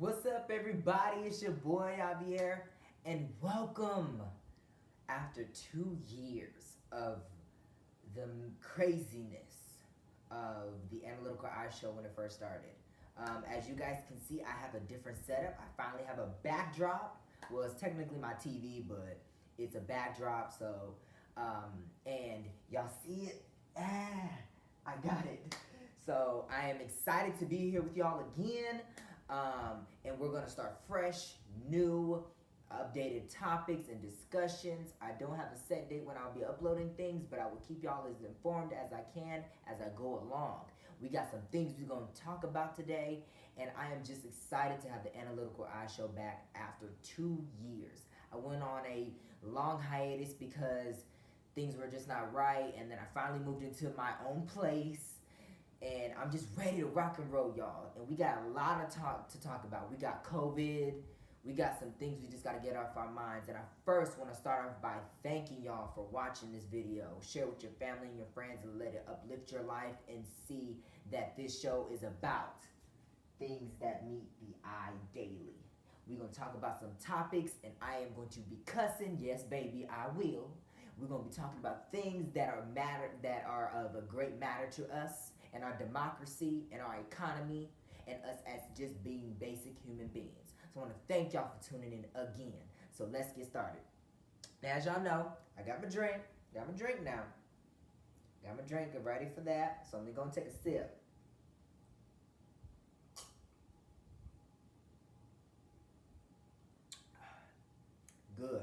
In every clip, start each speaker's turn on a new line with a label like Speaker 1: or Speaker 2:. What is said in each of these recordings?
Speaker 1: What's up, everybody? It's your boy Javier, and welcome after 2 years of the craziness of the Analytical Eye Show when it first started. As you guys can see, I have a different setup. I finally have a backdrop. Well, it's technically my TV, but it's a backdrop. So, and y'all see it? I got it. So I am excited to be here with y'all again. And we're going to start fresh, new, updated topics and discussions. I don't have a set date when I'll be uploading things, but I will keep y'all as informed as I can as I go along. We got some things we're going to talk about today, and I am just excited to have the Analytical Eye Show back after 2 years. I went on a long hiatus because things were just not right, and then I finally moved into my own place. And I'm just ready to rock and roll, y'all. And we got a lot to talk about. We got COVID. We got some things we just got to get off our minds. And I first want to start off by thanking y'all for watching this video. Share with your family and your friends and let it uplift your life and see that this show is about things that meet the eye daily. We're going to talk about some topics, and I am going to be cussing. Yes, baby, I will. We're going to be talking about things that are of a great matter to us and our democracy and our economy and us as just being basic human beings. So I want to thank y'all for tuning in again. So let's get started. Now, as y'all know, I got my drink. Got my drink now. Got my drink. I'm ready for that. So I'm going to take a sip. Good.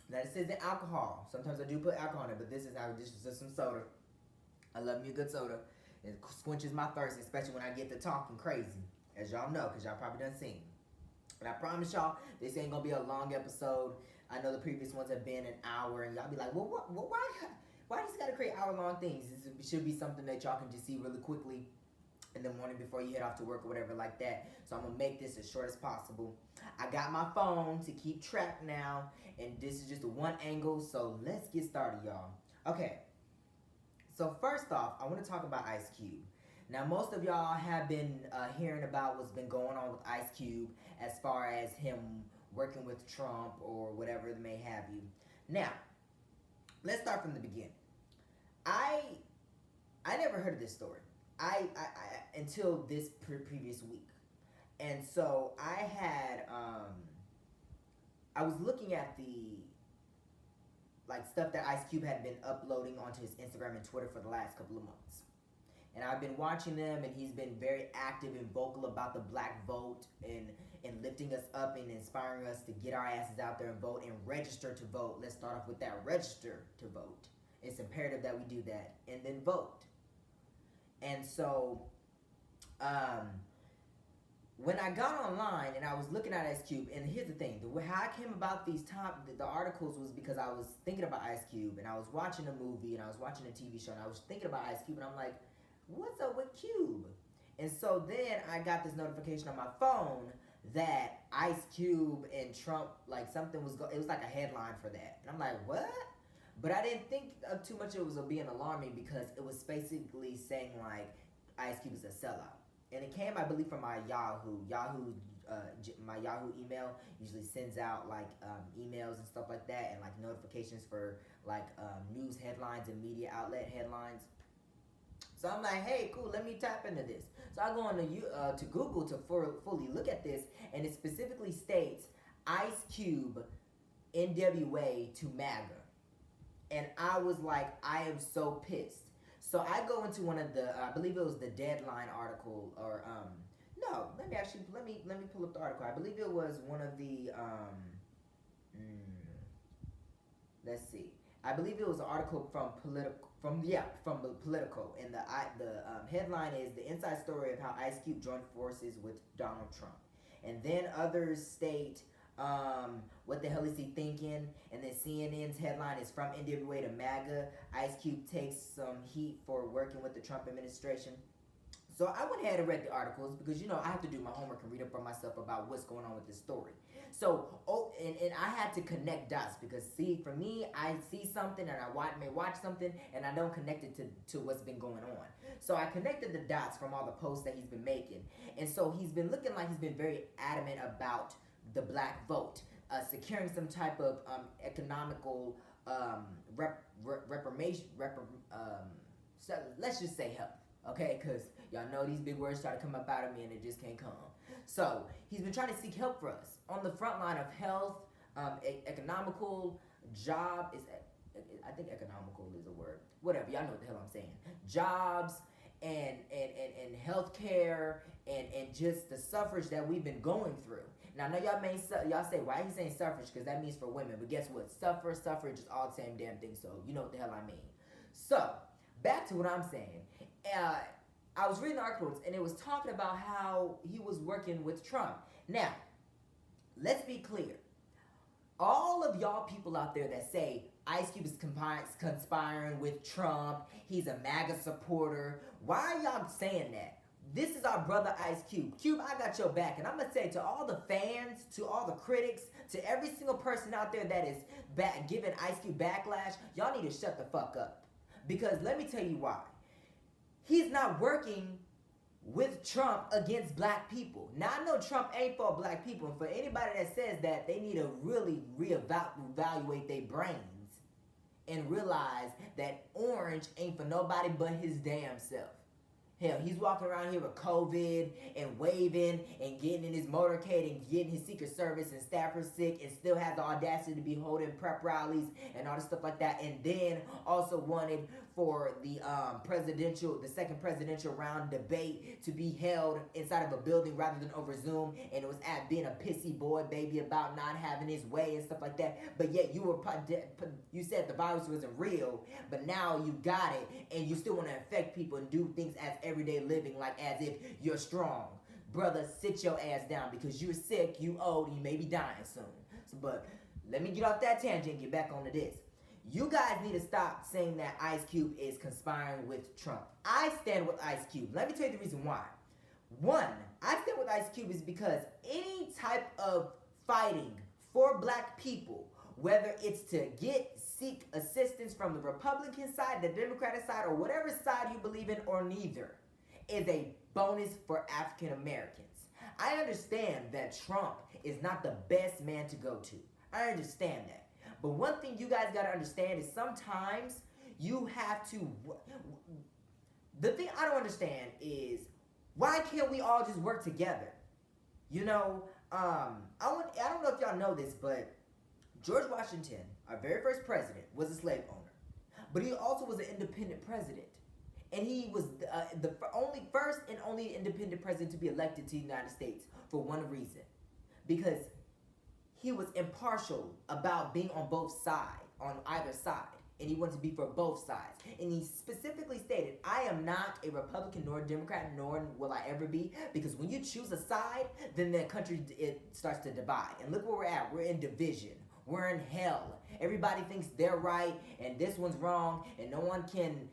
Speaker 1: Now this isn't alcohol. Sometimes I do put alcohol in it, but this is just some soda. I love me a good soda. It quenches my thirst, especially when I get to talking crazy, as y'all know, because y'all probably done seen. And I promise y'all, this ain't gonna be a long episode. I know the previous ones have been an hour, and y'all be like, well, why just gotta create hour-long things? This should be something that y'all can just see really quickly in the morning before you head off to work or whatever like that. So I'm gonna make this as short as possible. I got my phone to keep track now, and this is just a one angle, so let's get started, y'all. Okay, so first off, I want to talk about Ice Cube. Now, most of y'all have been hearing about what's been going on with Ice Cube as far as him working with Trump or whatever it may have you. Now, let's start from the beginning. I never heard of this story. I until this previous week. And so I had I was looking at the stuff that Ice Cube had been uploading onto his Instagram and Twitter for the last couple of months. And I've been watching them, and he's been very active and vocal about the black vote and lifting us up and inspiring us to get our asses out there and vote and register to vote. Let's start off with that, register to vote. It's imperative that we do that and then vote. And so, when I got online and I was looking at Ice Cube, and here's the thing, how I came about the articles was because I was thinking about Ice Cube, and I was watching a movie, and I was watching a TV show, and I was thinking about Ice Cube, and I'm like, what's up with Cube? And so then I got this notification on my phone that Ice Cube and Trump, something was it was like a headline for that. And I'm like, what? But I didn't think too much it was being alarming because it was basically saying Ice Cube is a sellout. And it came, I believe, from my Yahoo. My Yahoo email usually sends out emails and stuff like that, and notifications for news headlines and media outlet headlines. So I'm like, hey, cool, let me tap into this. So I go on to Google to fully look at this, and it specifically states Ice Cube, NWA to MAGA. And I was like, I am so pissed. So I go into one of the, I believe it was the Deadline article, or no, let me pull up the article. I believe it was one of the, let's see. I believe it was an article from Politico, and the headline is the inside story of how Ice Cube joined forces with Donald Trump, and then others state what the hell is he thinking? And then CNN's headline is from NWA to MAGA. Ice Cube takes some heat for working with the Trump administration. So I went ahead and read the articles because, I have to do my homework and read up on myself about what's going on with this story. So, and I had to connect dots because, see, for me, I see something and may watch something and I don't connect it to what's been going on. So I connected the dots from all the posts that he's been making. And so he's been looking like he's been very adamant about the black vote, securing some type of economical so let's just say help, okay? Because y'all know these big words try to come up out of me and it just can't come. So he's been trying to seek help for us on the front line of health, economical, job is, I think economical is a word. Whatever, y'all know what the hell I'm saying. Jobs and healthcare and just the suffrage that we've been going through. Now I know y'all say, why he's saying suffrage? Because that means for women. But guess what? Suffrage is all the same damn thing. So you know what the hell I mean. So back to what I'm saying. I was reading the articles and it was talking about how he was working with Trump. Now, let's be clear. All of y'all people out there that say Ice Cube is conspiring with Trump, he's a MAGA supporter, why are y'all saying that? This is our brother Ice Cube. Cube, I got your back. And I'm going to say to all the fans, to all the critics, to every single person out there that is giving Ice Cube backlash, y'all need to shut the fuck up. Because let me tell you why. He's not working with Trump against black people. Now, I know Trump ain't for black people. And for anybody that says that, they need to really reevaluate their brains and realize that orange ain't for nobody but his damn self. Hell, he's walking around here with COVID and waving and getting in his motorcade and getting his Secret Service and staffers sick and still has the audacity to be holding prep rallies and all this stuff like that. And then also wanted for the second presidential round debate to be held inside of a building rather than over Zoom. And it was at being a pissy boy baby about not having his way and stuff like that. But yet you said the virus wasn't real, but now you got it and you still want to infect people and do things as everyday living like as if you're strong. Brother, sit your ass down because you're sick, you old, and you may be dying soon. But let me get off that tangent and get back onto this. You guys need to stop saying that Ice Cube is conspiring with Trump. I stand with Ice Cube. Let me tell you the reason why. One, I stand with Ice Cube is because any type of fighting for black people, whether it's to seek assistance from the Republican side, the Democratic side, or whatever side you believe in, or neither, is a bonus for African Americans. I understand that Trump is not the best man to go to. I understand that. But one thing you guys got to understand is sometimes you have to... The thing I don't understand is, why can't we all just work together? I don't know if y'all know this, but George Washington, our very first president, was a slave owner. But he also was an independent president. And he was the first and only independent president to be elected to the United States for one reason. Because he was impartial about being on both sides, on either side. And he wanted to be for both sides. And he specifically stated, I am not a Republican nor a Democrat, nor will I ever be. Because when you choose a side, then the country, it starts to divide. And look where we're at. We're in division. We're in hell. Everybody thinks they're right and this one's wrong. And no one can,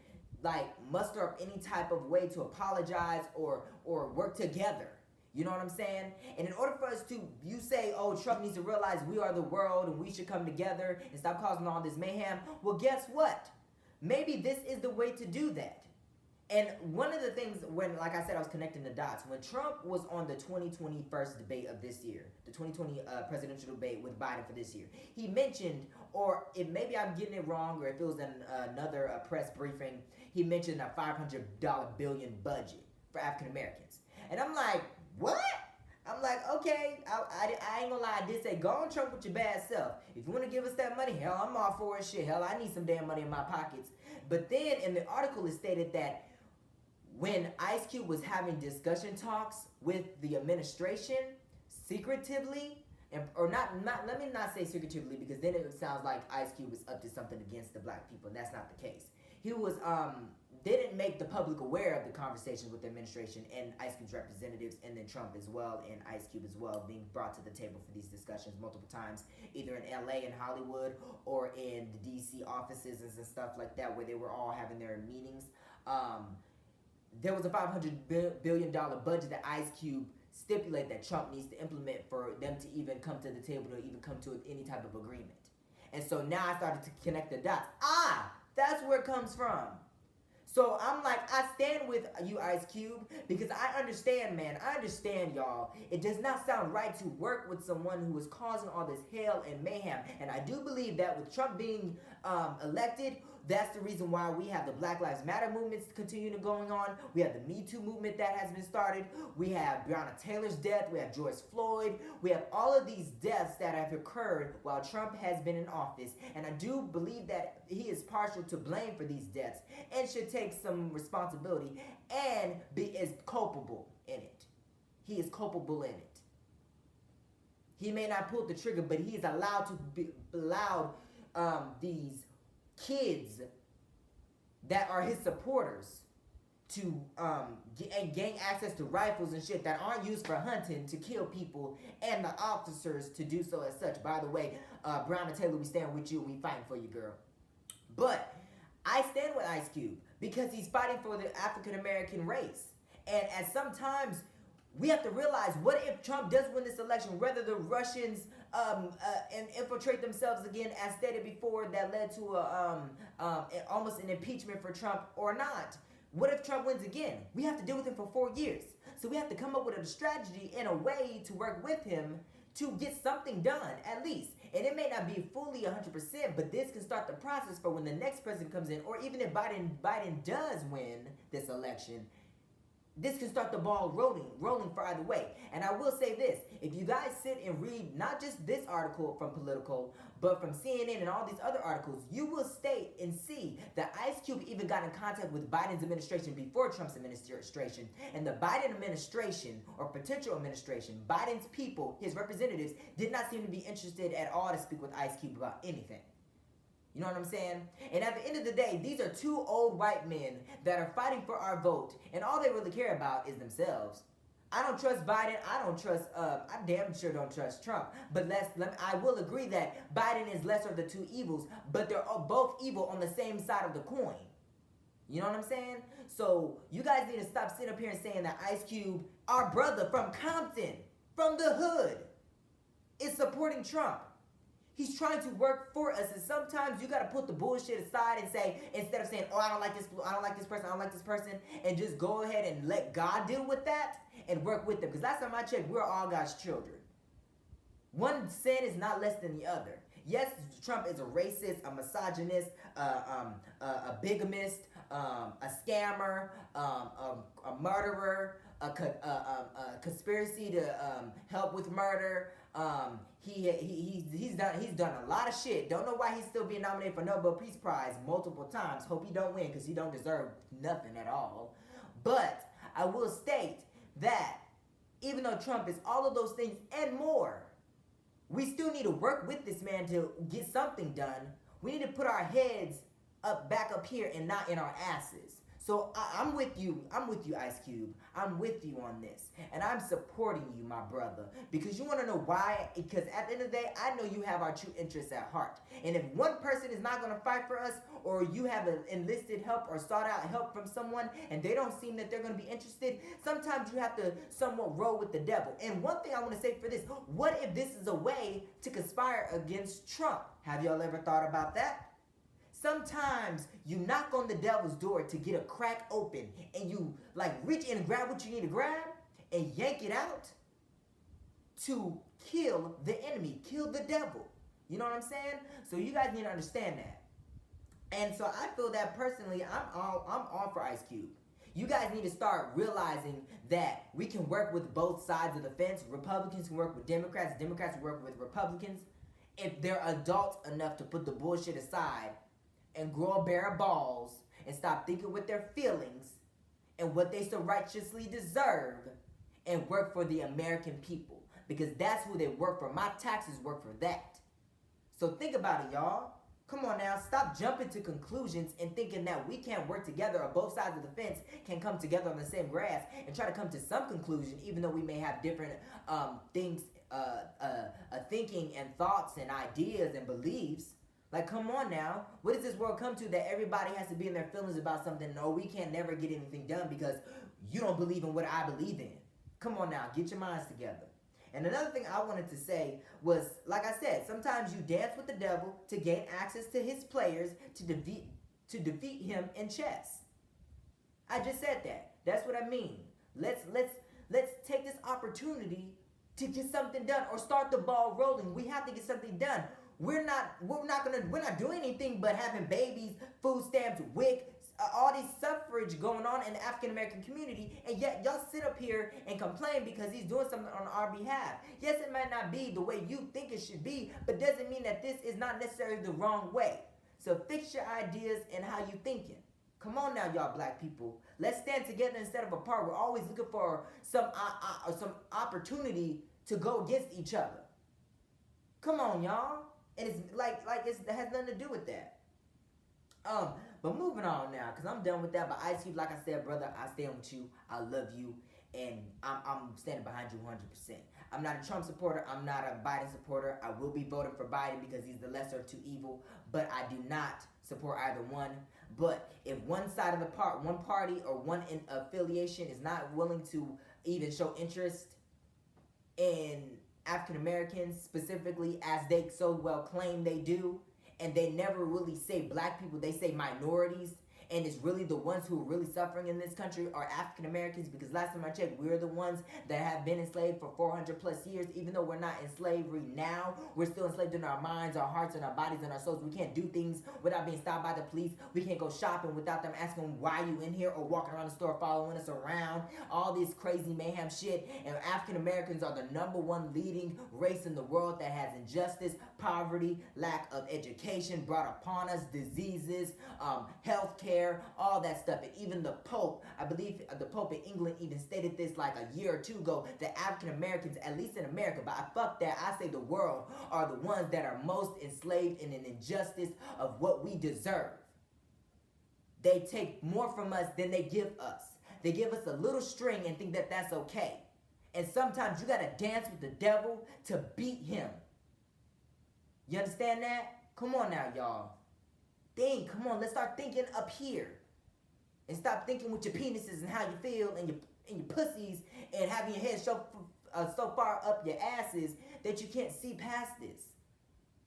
Speaker 1: muster up any type of way to apologize or work together. You know what I'm saying? And in order for us to, you say, oh, Trump needs to realize we are the world and we should come together and stop causing all this mayhem. Well, guess what? Maybe this is the way to do that. And one of the things when, like I said, I was connecting the dots. When Trump was on the 2020 first debate of this year, the 2020 presidential debate with Biden for this year, he mentioned, or maybe I'm getting it wrong, or if it was in another press briefing, he mentioned a $500 billion budget for African Americans. And I'm like, what? I'm like, okay, I ain't gonna lie, I did say, go on Trump with your bad self. If you want to give us that money, hell, I'm all for it. Shit, hell, I need some damn money in my pockets. But then in the article it stated that when Ice Cube was having discussion talks with the administration, secretively, let me not say secretively, because then it sounds like Ice Cube was up to something against the black people, and that's not the case. He was, didn't make the public aware of the conversations with the administration and Ice Cube's representatives, and then Trump as well, and Ice Cube as well, being brought to the table for these discussions multiple times, either in LA and Hollywood, or in the DC offices and stuff like that, where they were all having their meetings. there was a $500 billion budget that Ice Cube stipulated that Trump needs to implement for them to even come to the table, to even come to any type of agreement. And so now I started to connect the dots. That's where it comes from. So I'm like, I stand with you, Ice Cube, because I understand, man. I understand, y'all. It does not sound right to work with someone who is causing all this hell and mayhem. And I do believe that with Trump being elected, that's the reason why we have the Black Lives Matter movements continuing going on. We have the Me Too movement that has been started. We have Breonna Taylor's death. We have George Floyd. We have all of these deaths that have occurred while Trump has been in office. And I do believe that he is partial to blame for these deaths and should take some responsibility and is culpable in it. He is culpable in it. He may not pull the trigger, but he is allowed these kids that are his supporters to gain access to rifles and shit that aren't used for hunting to kill people, and the officers to do so as such. By the way, Breonna Taylor, we stand with you. We fighting for you, girl. But I stand with Ice Cube because he's fighting for the African American race. And at sometimes we have to realize, what if Trump does win this election, whether the Russians and infiltrate themselves again, as stated before, that led to almost an impeachment for Trump or not? What if Trump wins again? We have to deal with him for 4 years. So we have to come up with a strategy and a way to work with him to get something done, at least. And it may not be fully 100%, but this can start the process for when the next president comes in, or even if Biden does win this election, this can start the ball rolling for either way. And I will say this, if you guys sit and read not just this article from Politico, but from CNN and all these other articles, you will state and see that Ice Cube even got in contact with Biden's administration before Trump's administration. And the Biden administration, or potential administration, Biden's people, his representatives, did not seem to be interested at all to speak with Ice Cube about anything. You know what I'm saying? And at the end of the day, these are two old white men that are fighting for our vote, and all they really care about is themselves. I don't trust Biden. I don't trust, I damn sure don't trust Trump. But I will agree that Biden is lesser of the two evils, but they're both evil on the same side of the coin. You know what I'm saying? So you guys need to stop sitting up here and saying that Ice Cube, our brother from Compton, from the hood, is supporting Trump. He's trying to work for us, and sometimes you got to put the bullshit aside and say, instead of saying, oh, I don't like this person, and just go ahead and let God deal with that and work with them. Because last time I checked, we're all God's children. One sin is not less than the other. Yes, Trump is a racist, a misogynist, a bigamist, a scammer, a murderer, a conspiracy to help with murder. He's done a lot of shit. Don't know why he's still being nominated for Nobel Peace Prize multiple times. Hope he don't win, because he don't deserve nothing at all. But I will state that even though Trump is all of those things and more, we still need to work with this man to get something done. We need to put our heads back up here and not in our asses. So I'm with you. I'm with you, Ice Cube. I'm with you on this. And I'm supporting you, my brother. Because you want to know why? Because at the end of the day, I know you have our true interests at heart. And if one person is not going to fight for us, or you have enlisted help or sought out help from someone, and they don't seem that they're going to be interested, sometimes you have to somewhat roll with the devil. And one thing I want to say for this, what if this is a way to conspire against Trump? Have y'all ever thought about that? Sometimes you knock on the devil's door to get a crack open, and you like reach in and grab what you need to grab and yank it out to kill the enemy, kill the devil. You know what I'm saying? So you guys need to understand that. And so I feel that personally, I'm all for Ice Cube. You guys need to start realizing that we can work with both sides of the fence. Republicans can work with Democrats. Democrats can work with Republicans. If they're adults enough to put the bullshit aside and grow a pair of balls and stop thinking with their feelings and what they so righteously deserve, and work for the American people. Because that's who they work for. My taxes work for that. So think about it, y'all. Come on now, stop jumping to conclusions and thinking that we can't work together, or both sides of the fence can come together on the same grass and try to come to some conclusion, even though we may have different things, thinking and thoughts and ideas and beliefs. Like, come on now. What does this world come to that everybody has to be in their feelings about something? No, we can't never get anything done because you don't believe in what I believe in. Come on now, get your minds together. And another thing I wanted to say was, like I said, sometimes you dance with the devil to gain access to his players to defeat him in chess. I just said that. That's what I mean. Let's take this opportunity to get something done or start the ball rolling. We have to get something done. We're not doing anything but having babies, food stamps, WIC, all these suffrage going on in the African American community, and yet y'all sit up here and complain because he's doing something on our behalf. Yes, it might not be the way you think it should be, but doesn't mean that this is not necessarily the wrong way. So fix your ideas and how you thinking. Come on now, y'all black people. Let's stand together instead of apart. We're always looking for some opportunity to go against each other. Come on, y'all. And it's it has nothing to do with that. But moving on now, because I'm done with that. But Ice Cube, like I said, brother, I stand with you. I love you. And I'm standing behind you 100%. I'm not a Trump supporter. I'm not a Biden supporter. I will be voting for Biden because he's the lesser of two evil. But I do not support either one. But if one side of one party or one affiliation is not willing to even show interest in African Americans, specifically as they so well claim they do, and they never really say black people, they say minorities, and it's really the ones who are really suffering in this country are African Americans, because last time I checked, we're the ones that have been enslaved for 400 plus years. Even though we're not in slavery now, we're still enslaved in our minds, our hearts, and our bodies, and our souls. We can't do things without being stopped by the police. We can't go shopping without them asking why you in here, or walking around the store following us around. All this crazy mayhem shit. And African Americans are the #1 leading race in the world that has injustice, poverty, lack of education brought upon us, diseases, health care, all that stuff. And even the Pope, I believe the Pope in England even stated this like a year or two ago, that African Americans, at least in America, but I fuck that, I say the world, are the ones that are most enslaved in an injustice of what we deserve. They take more from us than they give us. They give us a little string and think that that's okay. And sometimes you gotta dance with the devil to beat him. You understand that? Come on now, y'all. Think, come on, let's start thinking up here. And stop thinking with your penises and how you feel and your pussies and having your head so far up your asses that you can't see past this.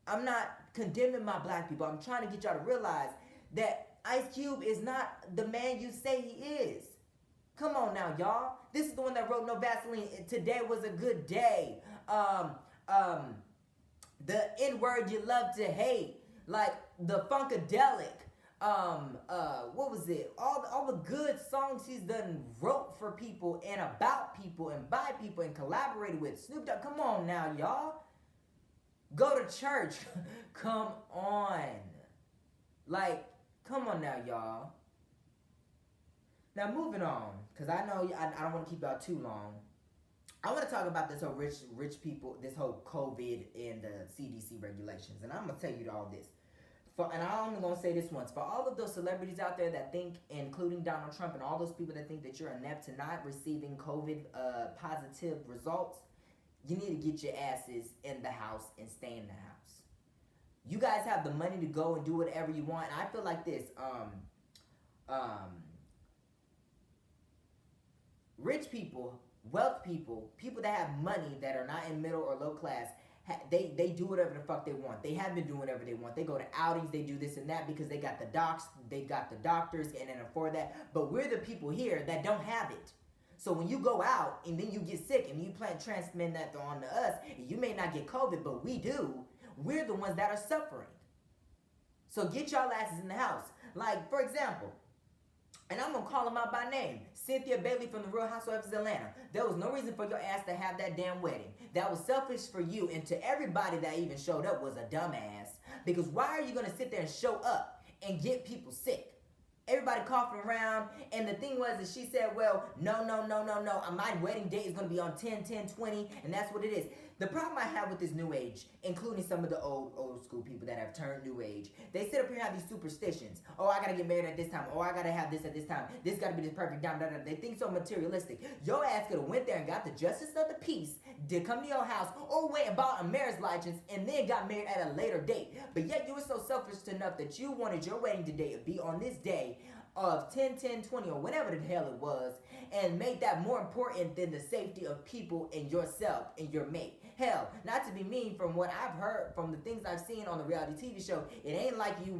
Speaker 1: I'm not condemning my black people. I'm trying to get y'all to realize that Ice Cube is not the man you say he is. Come on now, y'all. This is the one that wrote No Vaseline. Today was a good day. The N-word you love to hate. Like the Funkadelic, what was it? All the good songs he's done wrote for people and about people and by people and collaborated with. Snoop Dogg, come on now, y'all. Go to church. Come on. Like, come on now, y'all. Now moving on, because I know I don't want to keep y'all too long. I want to talk about this whole rich people, this whole COVID and the CDC regulations. And I'm going to tell you all this. And I'm only going to say this once. For all of those celebrities out there that think, including Donald Trump and all those people that think that you're inept to not receiving COVID positive results, you need to get your asses in the house and stay in the house. You guys have the money to go and do whatever you want. And I feel like this. Rich people, wealth people, people that have money that are not in middle or low class, they do whatever the fuck they want. They have been doing whatever they want. They go to outings, they do this and that because they got the doctors and can afford that. But we're the people here that don't have it. So when you go out and then you get sick and you transmit that on to us, you may not get COVID, but we do. We're the ones that are suffering. So get y'all asses in the house. Like, for example, and I'm going to call them out by name. Cynthia Bailey from the Real Housewives of Atlanta. There was no reason for your ass to have that damn wedding. That was selfish for you. And to everybody that even showed up was a dumbass. Because why are you going to sit there and show up and get people sick? Everybody coughing around. And the thing was that she said, well, no. My wedding date is going to be on 10/10/20. And that's what it is. The problem I have with this new age, including some of the old school people that have turned new age, they sit up here and have these superstitions. Oh, I gotta get married at this time. Oh, I gotta have this at this time. This gotta be this perfect time. They think so materialistic. Your ass could have went there and got the justice of the peace, did come to your house, or went and bought a marriage license and then got married at a later date. But yet you were so selfish enough that you wanted your wedding today to be on this day of 10/10/20 or whatever the hell it was, and made that more important than the safety of people and yourself and your mate. Hell, not to be mean, from what I've heard, from the things I've seen on the reality TV show, it ain't like you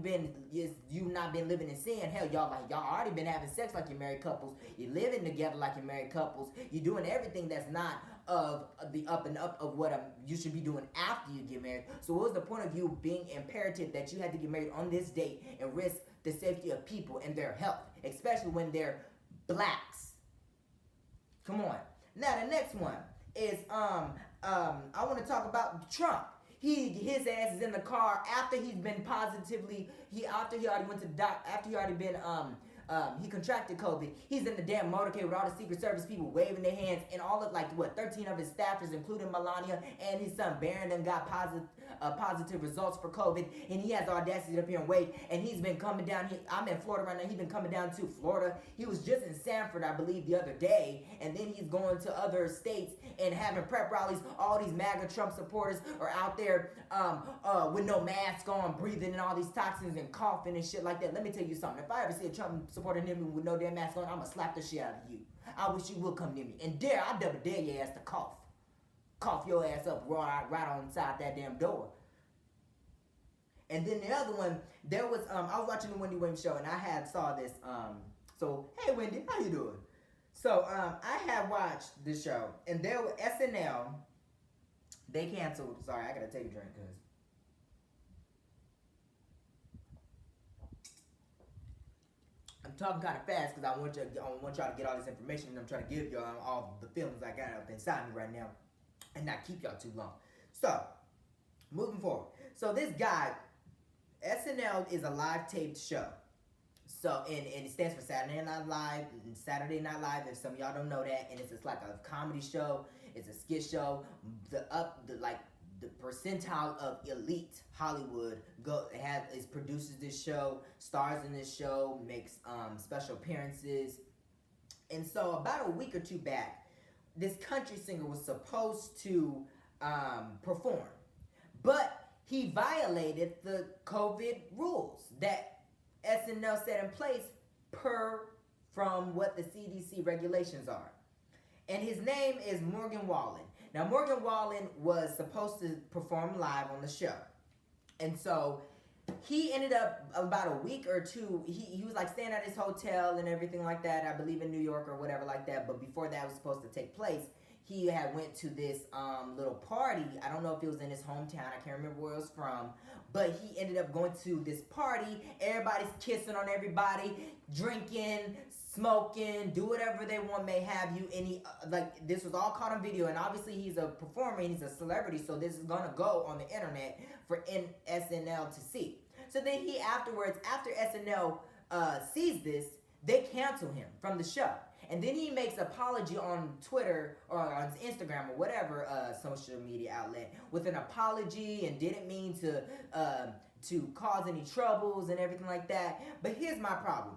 Speaker 1: not been living in sin. Hell, y'all already been having sex like you're married couples. You're living together like you're married couples. You're doing everything that's not of the up and up of what you should be doing after you get married. So what was the point of you being imperative that you had to get married on this date and risk the safety of people and their health, especially when they're blacks? Come on. Now the next one is I want to talk about Trump. His ass is in the car after he's been after he already went to the doc, after he already been he contracted COVID. He's in the damn motorcade with all the Secret Service people waving their hands, and all of 13 of his staffers, including Melania and his son Barron, done got positive results for COVID, and he has the audacity to up here and wave. And he's been coming down. I'm in Florida right now. He's been coming down to Florida. He was just in Sanford, I believe, the other day, and then he's going to other states and having prep rallies. All these MAGA Trump supporters are out there with no mask on, breathing in all these toxins and coughing and shit like that. Let me tell you something. If I ever see a Trump supporter near me with no damn mask on, I'm gonna slap the shit out of you. I wish you would come near me. And I double dare your ass to cough. Cough your ass up right on inside that damn door. And then the other one, there was I was watching the Wendy Williams show, and I saw this. So hey Wendy, how you doing? So I had watched the show, and there was SNL. They canceled. Sorry, I gotta take a drink because I'm talking kind of fast because I want y'all to get all this information, and I'm trying to give y'all all the feelings I got up inside me right now, and not keep y'all too long. So moving forward, so this guy, SNL is a live taped show. So, and it stands for Saturday Night Live, and Saturday Night Live, if some of y'all don't know that, and it's just like a comedy show, it's a skit show, the percentile of elite Hollywood produces this show, stars in this show, makes special appearances. And so about a week or two back, this country singer was supposed to perform, but he violated the COVID rules that SNL set in place from what the CDC regulations are. And his name is Morgan Wallen. Now, Morgan Wallen was supposed to perform live on the show. And so he ended up about a week or two, he was like staying at his hotel and everything like that, I believe in New York or whatever like that. But before that was supposed to take place, he had went to this little party. I don't know if it was in his hometown. I can't remember where it was from. But he ended up going to this party. Everybody's kissing on everybody, drinking, smoking, do whatever they want, may have you. And he, this was all caught on video. And obviously he's a performer and he's a celebrity. So this is going to go on the internet for SNL to see. So then he after SNL sees this, they cancel him from the show. And then he makes an apology on Twitter or on his Instagram or whatever social media outlet with an apology and didn't mean to cause any troubles and everything like that. But here's my problem.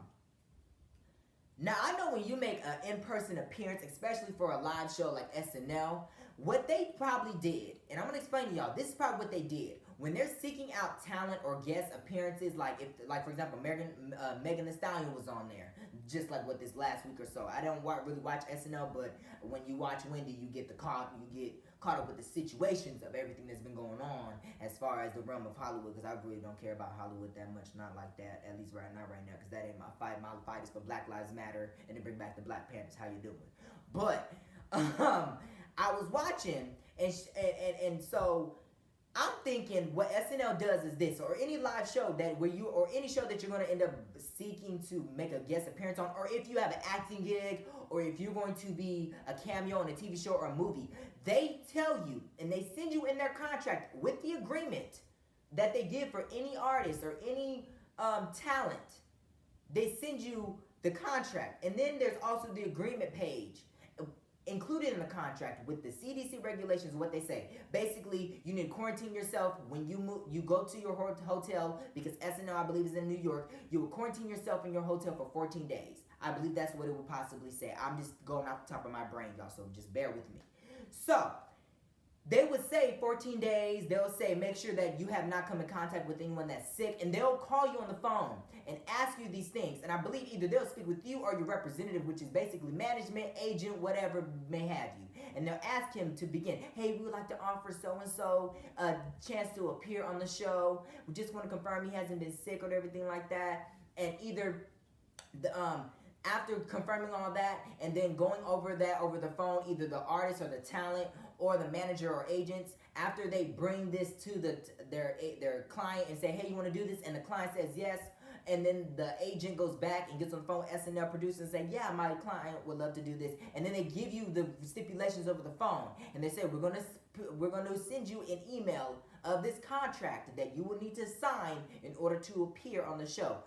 Speaker 1: Now, I know when you make an in-person appearance, especially for a live show like SNL, what they probably did, and I'm going to explain to y'all, this is probably what they did. When they're seeking out talent or guest appearances, like for example, Megan Thee Stallion was on there, just like what this last week or so. I don't really watch SNL, but when you watch Wendy, you get caught up with the situations of everything that's been going on as far as the realm of Hollywood, because I really don't care about Hollywood that much, not like that, at least right now, because that ain't my fight. My fight is for Black Lives Matter and to bring back the Black Panthers. How you doing? But I was watching, and so I'm thinking what SNL does is this, or any live show or any show that you're going to end up seeking to make a guest appearance on, or if you have an acting gig, or if you're going to be a cameo in a TV show or a movie, they tell you and they send you in their contract with the agreement that they give for any artist or any talent. They send you the contract, and then there's also the agreement page. included in the contract with the CDC regulations, what they say. Basically, you need to quarantine yourself when you move. You go to your hotel, because SNL, I believe, is in New York. You will quarantine yourself in your hotel for 14 days. I believe that's what it would possibly say. I'm just going off the top of my brain, y'all, so just bear with me. So, they would say 14 days. They'll say make sure that you have not come in contact with anyone that's sick, and they'll call you on the phone and ask you these things. And I believe either they'll speak with you or your representative, which is basically management, agent, whatever may have you. And they'll ask him to begin. Hey, we would like to offer so-and-so a chance to appear on the show. We just want to confirm he hasn't been sick or everything like that. And either after confirming all that and then going over that over the phone, either the artist or the talent or the manager or agents, after they bring this to their client and say, hey, you want to do this? And the client says yes. And then the agent goes back and gets on the phone with SNL producer and say, yeah, my client would love to do this. And then they give you the stipulations over the phone. And they say, we're going to send you an email of this contract that you will need to sign in order to appear on the show.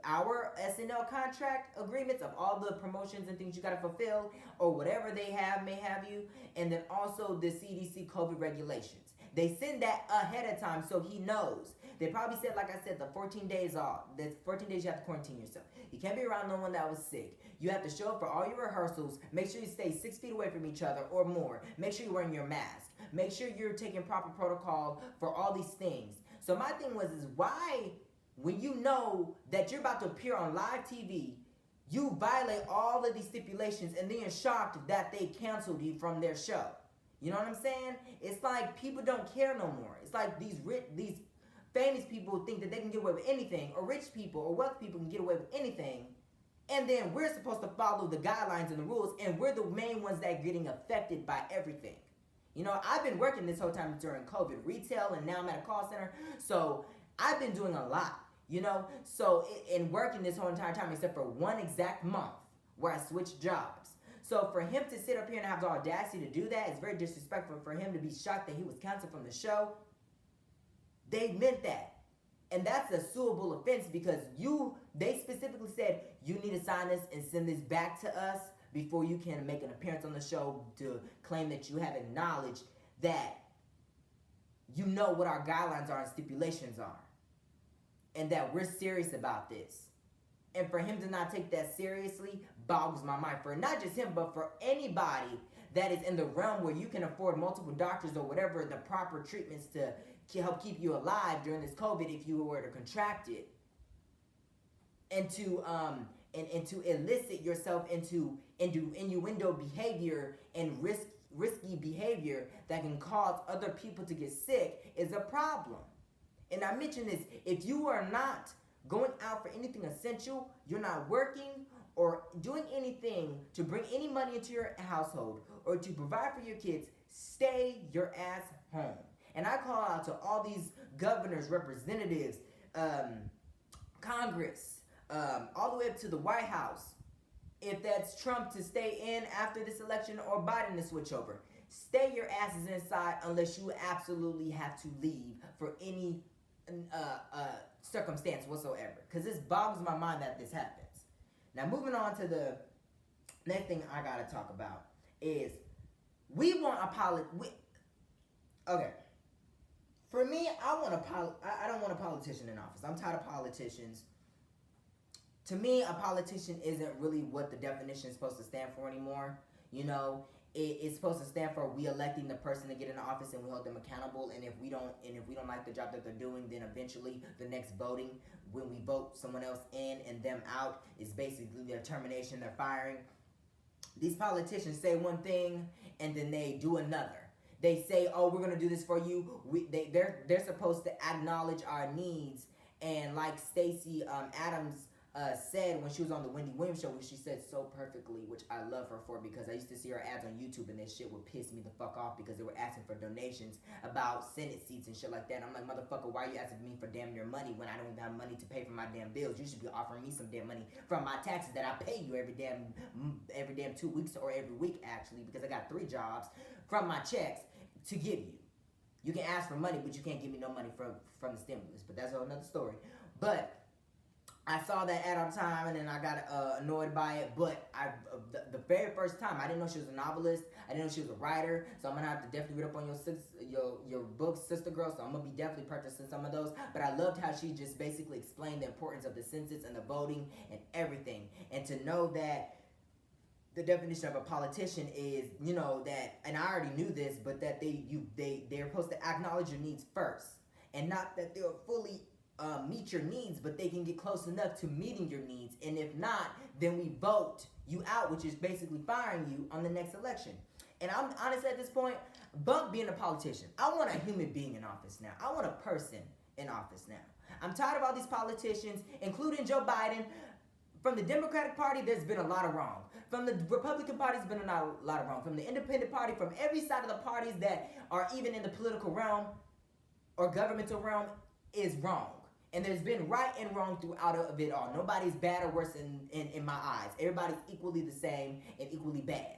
Speaker 1: Our SNL contract agreements of all the promotions and things you got to fulfill, or whatever they may have you, and then also the CDC COVID regulations. They send that ahead of time so he knows. They probably said, like I said, the 14 days off. The 14 days you have to quarantine yourself. You can't be around no one that was sick. You have to show up for all your rehearsals. Make sure you stay 6 feet away from each other or more. Make sure you're wearing your mask. Make sure you're taking proper protocol for all these things. So my thing is why, when you know that you're about to appear on live TV, you violate all of these stipulations and then you're shocked that they canceled you from their show. You know what I'm saying? It's like people don't care no more. It's like these famous people think that they can get away with anything, or rich people or wealthy people can get away with anything. And then we're supposed to follow the guidelines and the rules, and we're the main ones that are getting affected by everything. You know, I've been working this whole time during COVID, retail, and now I'm at a call center. So I've been doing a lot. You know, so in working this whole entire time, except for one exact month where I switched jobs. So for him to sit up here and have the audacity to do that is very disrespectful. For him to be shocked that he was canceled from the show, they meant that. And that's a suable offense because they specifically said you need to sign this and send this back to us before you can make an appearance on the show to claim that you have acknowledged that you know what our guidelines are and stipulations are. And that we're serious about this. And for him to not take that seriously boggles my mind. For not just him, but for anybody that is in the realm where you can afford multiple doctors or whatever the proper treatments to help keep you alive during this COVID if you were to contract it. And to elicit yourself into innuendo behavior and risky behavior that can cause other people to get sick is a problem. And I mentioned this, if you are not going out for anything essential, you're not working or doing anything to bring any money into your household or to provide for your kids, stay your ass home. And I call out to all these governors, representatives, Congress, all the way up to the White House. If that's Trump to stay in after this election or Biden to switch over, stay your asses inside unless you absolutely have to leave for any circumstance whatsoever, because this boggles my mind that this happens. Now, moving on to the next thing I gotta talk about is we want okay. For me, I don't want a politician in office. I'm tired of politicians. To me, a politician isn't really what the definition is supposed to stand for anymore. You know, it's supposed to stand for we electing the person to get in office and we hold them accountable. And if we don't like the job that they're doing, then eventually the next voting, when we vote someone else in and them out, is basically their termination, their firing. These politicians say one thing and then they do another. They say, "Oh, we're gonna do this for you." They're supposed to acknowledge our needs, and like Stacey Adams said when she was on the Wendy Williams show, which she said so perfectly, which I love her for, because I used to see her ads on YouTube and that shit would piss me the fuck off because they were asking for donations about Senate seats and shit like that. And I'm like, motherfucker, why are you asking me for damn near money when I don't even have money to pay for my damn bills? You should be offering me some damn money from my taxes that I pay you every damn 2 weeks or every week, actually, because I got 3 jobs, from my checks to give you. You can ask for money, but you can't give me no money from the stimulus. But that's another story. But I saw that ad on time and then I got annoyed by it. But the very first time, I didn't know she was a novelist. I didn't know she was a writer. So I'm gonna have to definitely read up on your books, Sister Girl. So I'm gonna be definitely purchasing some of those. But I loved how she just basically explained the importance of the census and the voting and everything, and to know that the definition of a politician is, that, and I already knew this, but that they're supposed to acknowledge your needs first, and not that they'll fully meet your needs, but they can get close enough to meeting your needs. And if not, then we vote you out, which is basically firing you on the next election. And I'm honest at this point, bunk being a politician. I want a human being in office now. I want a person in office now. I'm tired of all these politicians, including Joe Biden. From the Democratic Party, there's been a lot of wrong. From the Republican Party, there's been a lot of wrong. From the Independent Party, from every side of the parties that are even in the political realm or governmental realm is wrong. And there's been right and wrong throughout of it all. Nobody's bad or worse in my eyes. Everybody's equally the same and equally bad.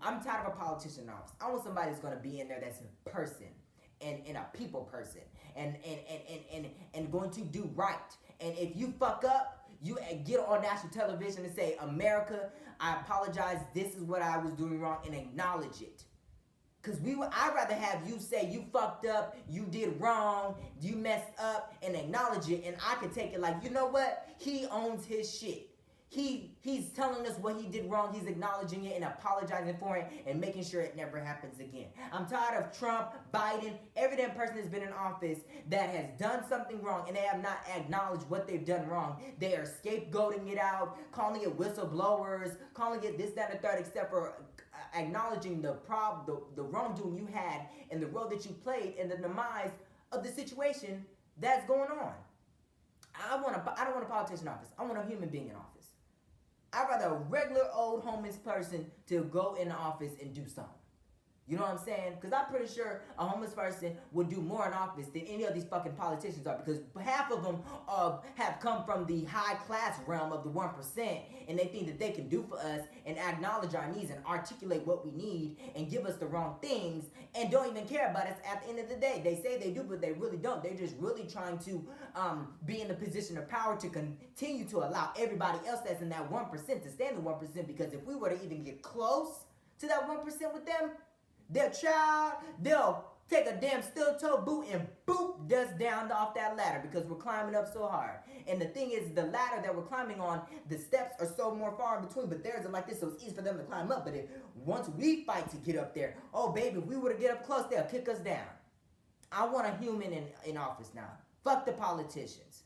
Speaker 1: I'm tired of a politician in office. I want somebody that's going to be in there that's a person and a people person and going to do right. And if you fuck up, you get on national television and say, America, I apologize, this is what I was doing wrong, and acknowledge it. Because I'd rather have you say you fucked up, you did wrong, you messed up, and acknowledge it, and I can take it like, you know what? He owns his shit. He's telling us what he did wrong. He's acknowledging it and apologizing for it and making sure it never happens again. I'm tired of Trump, Biden, every damn person that's been in office that has done something wrong and they have not acknowledged what they've done wrong. They are scapegoating it out, calling it whistleblowers, calling it this, that, and the third, except for acknowledging the wrongdoing you had and the role that you played in the demise of the situation that's going on. I don't want a politician in office. I want a human being in office. I'd rather a regular old homeless person to go in the office and do something. You know what I'm saying? Because I'm pretty sure a homeless person would do more in office than any of these fucking politicians are, because half of them have come from the high class realm of the 1%, and they think that they can do for us and acknowledge our needs and articulate what we need and give us the wrong things and don't even care about us at the end of the day. They say they do, but they really don't. They're just really trying to be in a position of power to continue to allow everybody else that's in that 1% to stay in the 1%, because if we were to even get close to that 1% with them, they'll take a damn steel-toe boot and boop us down off that ladder, because we're climbing up so hard. And the thing is, the ladder that we're climbing on, the steps are so more far in between, but theirs are like this, so it's easy for them to climb up. But once we fight to get up there, oh baby, if we were to get up close, they'll kick us down. I want a human in office now. Fuck the politicians.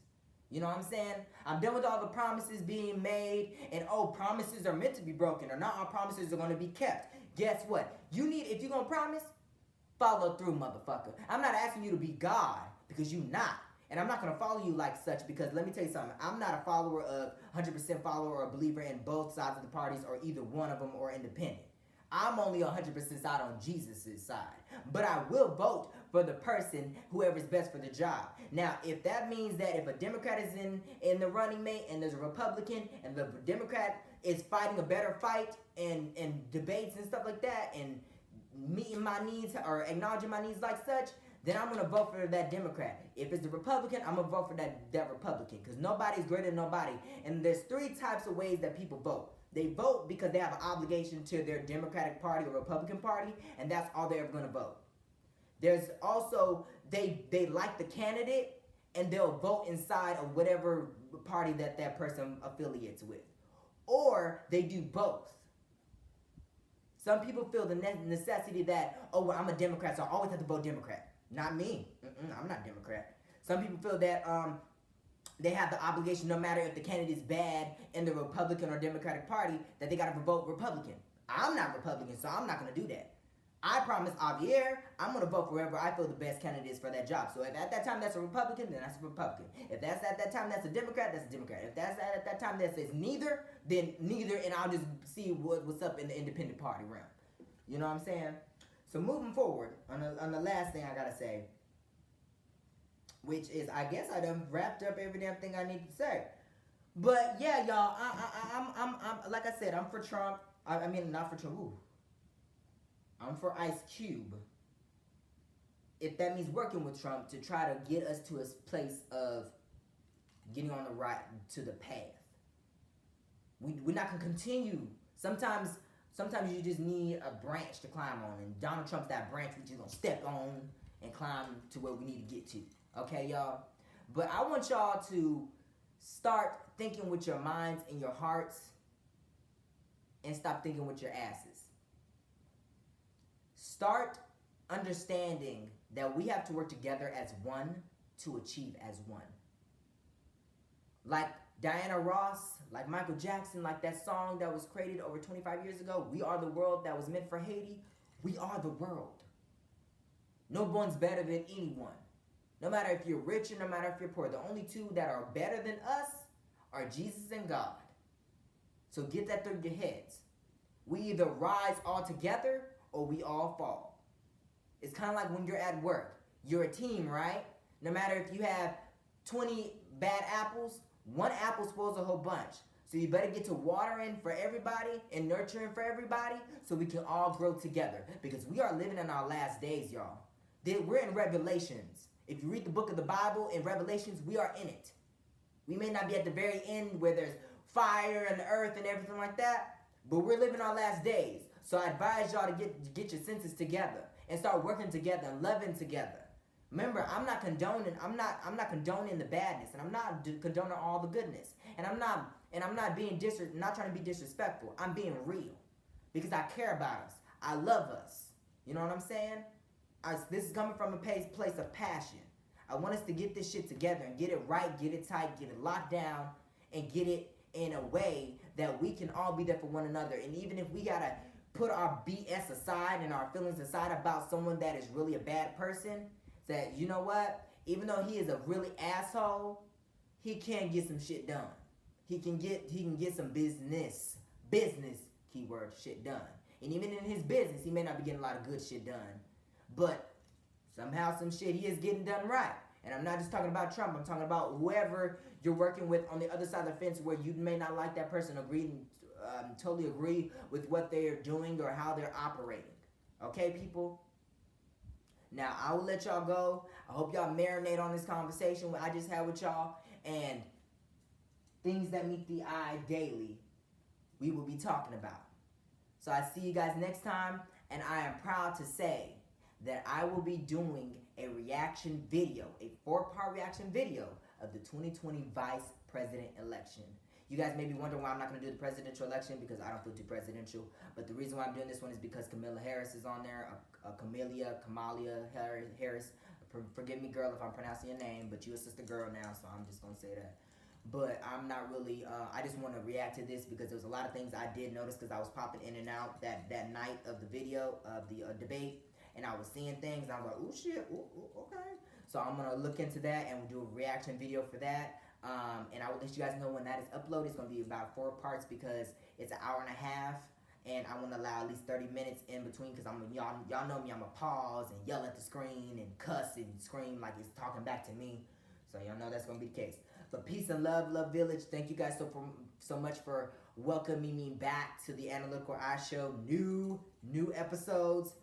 Speaker 1: You know what I'm saying? I'm done with all the promises being made, and promises are meant to be broken, or not all promises are going to be kept. Guess what? If you're going to promise, follow through, motherfucker. I'm not asking you to be God, because you're not. And I'm not going to follow you like such, because let me tell you something. I'm not a follower of 100% follower or a believer in both sides of the parties, or either one of them, or independent. I'm only 100% side on Jesus' side. But I will vote for the person, whoever's best for the job. Now, if that means that if a Democrat is in the running mate and there's a Republican, and the Democrat is fighting a better fight and debates and stuff like that, and meeting my needs or acknowledging my needs like such, then I'm going to vote for that Democrat. If it's the Republican, I'm going to vote for that Republican, because nobody's greater than nobody. And there's 3 types of ways that people vote. They vote because they have an obligation to their Democratic Party or Republican Party, and that's all they're ever going to vote. There's also, they like the candidate, and they'll vote inside of whatever party that person affiliates with. Or they do both. Some people feel the necessity that, well, I'm a Democrat, so I always have to vote Democrat. Not me. I'm not Democrat. Some people feel that they have the obligation, no matter if the candidate is bad in the Republican or Democratic Party, that they got to vote Republican. I'm not Republican, so I'm not going to do that. I promise Javier, I'm going to vote for whoever I feel the best candidate is for that job. So if at that time that's a Republican, then that's a Republican. If that's at that time that's a Democrat, that's a Democrat. If that's at that time that says neither, then neither, and I'll just see what's up in the independent party realm. You know what I'm saying? So moving forward, on the last thing I got to say, which is, I guess I done wrapped up every damn thing I need to say. But yeah, y'all, I'm like I said, I'm for Trump. I mean, not for Trump. Ooh. I'm for Ice Cube. If that means working with Trump to try to get us to a place of getting on the right to the path. We're not gonna continue. Sometimes you just need a branch to climb on, and Donald Trump's that branch we just gonna step on and climb to where we need to get to. Okay, y'all? But I want y'all to start thinking with your minds and your hearts and stop thinking with your asses. Start understanding that we have to work together as one to achieve as one. Like Diana Ross, like Michael Jackson, like that song that was created over 25 years ago, We Are the World, that was meant for Haiti. We are the world. No one's better than anyone. No matter if you're rich or no matter if you're poor. The only two that are better than us are Jesus and God. So get that through your heads. We either rise all together or we all fall. It's kind of like when you're at work. You're a team, right? No matter if you have 20 bad apples, one apple spoils a whole bunch. So you better get to watering for everybody and nurturing for everybody so we can all grow together. Because we are living in our last days, y'all. We're in Revelations. If you read the book of the Bible in Revelations, we are in it. We may not be at the very end where there's fire and the earth and everything like that, but we're living our last days. So I advise y'all to get your senses together and start working together and loving together. Remember, I'm not condoning the badness, and I'm not condoning all the goodness, and I'm not not trying to be disrespectful. I'm being real because I care about us. I love us. You know what I'm saying? This is coming from a place of passion. I want us to get this shit together and get it right, get it tight, get it locked down, and get it in a way that we can all be there for one another. And even if we gotta put our BS aside and our feelings aside about someone that is really a bad person, that, you know what, even though he is a really asshole, he can get some shit done. He can get some business keyword shit done. And even in his business, he may not be getting a lot of good shit done, but somehow some shit he is getting done right. And I'm not just talking about Trump. I'm talking about whoever you're working with on the other side of the fence, where you may not like that person, totally agree with what they're doing or how they're operating. Okay, people? Now, I will let y'all go. I hope y'all marinate on this conversation I just had with y'all. And things that meet the eye daily, we will be talking about. So I see you guys next time. And I am proud to say that I will be doing a reaction video, a 4-part reaction video of the 2020 Vice President election. You guys may be wondering why I'm not going to do the presidential election, because I don't feel too presidential. But the reason why I'm doing this one is because Kamala Harris is on there. Kamala Harris. Forgive me, girl, if I'm pronouncing your name, but you're a sister girl now, so I'm just going to say that. But I'm not really, I just want to react to this because there's a lot of things I did notice because I was popping in and out that night of the video, of the debate. And I was seeing things, and I was like, ooh, shit, ooh, okay. So I'm going to look into that, and we'll do a reaction video for that. And I will let you guys know when that is uploaded. It's going to be about 4 parts because it's an hour and a half. And I want to allow at least 30 minutes in between because y'all know me, I'm going to pause and yell at the screen and cuss and scream like it's talking back to me. So y'all know that's going to be the case. But peace and love Village. Thank you guys so much for welcoming me back to the Analytical Eye Show. New episodes.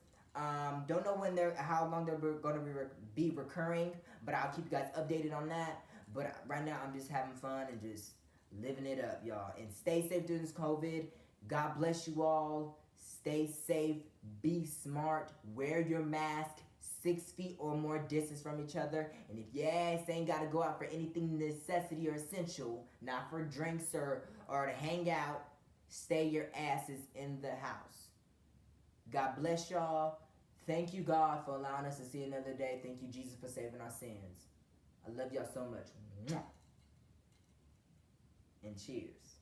Speaker 1: Don't know how long they're going to be recurring, but I'll keep you guys updated on that. But right now, I'm just having fun and just living it up, y'all. And stay safe during this COVID. God bless you all. Stay safe. Be smart. Wear your mask. 6 feet or more distance from each other. And if your ass ain't got to go out for anything necessity or essential, not for drinks or to hang out, stay your asses in the house. God bless y'all. Thank you, God, for allowing us to see another day. Thank you, Jesus, for saving our sins. I love y'all so much. And cheers.